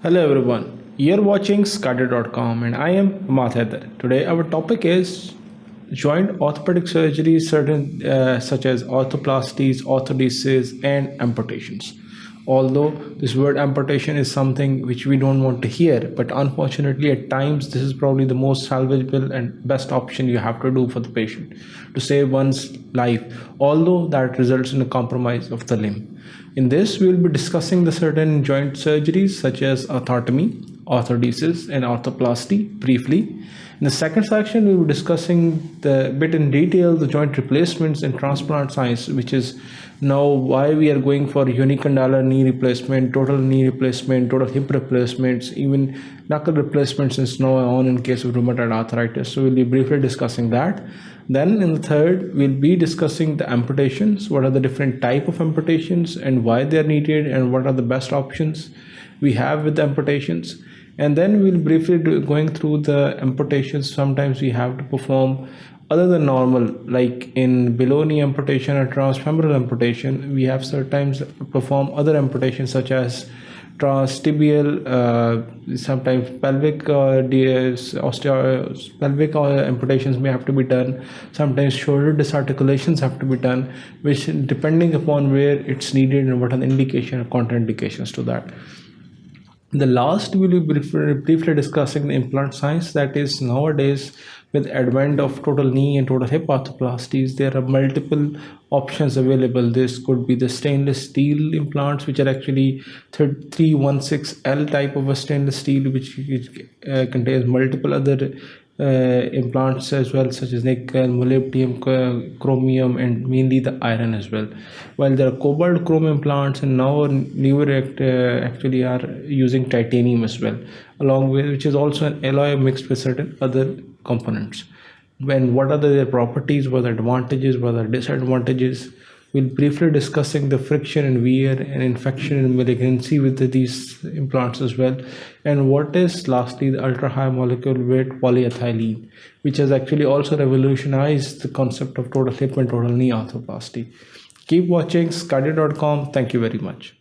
Hello everyone, you're watching sqadia.com and I am Mathedar. Today our topic is joint orthopedic surgery such as orthoplasties, orthodesis and amputations. Although this word amputation is something which we don't want to hear, but unfortunately at times this is probably the most salvageable and best option you have to do for the patient to save one's life, although that results in a compromise of the limb. In this, we will be discussing the certain joint surgeries such as arthrotomy, orthodesis, and arthroplasty briefly. In the second section, we will be discussing the bit in detail the joint replacements in transplant science, which is now why we are going for unicondylar knee replacement, total knee replacement, total hip replacements, even knuckle replacements and so on in case of rheumatoid arthritis. So we'll be briefly discussing that. Then in the third, we'll be discussing the amputations, what are the different type of amputations and why they are needed and what are the best options we have with the amputations. And then we'll briefly going through the amputations. Sometimes we have to perform other than normal, like in below knee amputation or transfemoral amputation, we have certain perform other amputations such as transtibial, sometimes pelvic pelvic amputations may have to be done. Sometimes shoulder disarticulations have to be done, which depending upon where it's needed and what are the indication or contraindications to that. The last we will be briefly discussing the implant science, that is nowadays with advent of total knee and total hip arthroplasties, there are multiple options available. This could be the stainless steel implants, which are actually 316L type of a stainless steel, which contains multiple other implants as well, such as nickel, molybdenum, chromium, and mainly the iron as well. While there are cobalt chrome implants, and now newer actually are using titanium as well, along with which is also an alloy mixed with certain other components. What are their properties, what are the advantages, what are the disadvantages? We'll briefly discussing the friction and wear and infection and malignancy with these implants as well. And what is lastly the ultra high molecular weight polyethylene, which has actually also revolutionized the concept of total hip and total knee arthroplasty. Keep watching sqadia.com. Thank you very much.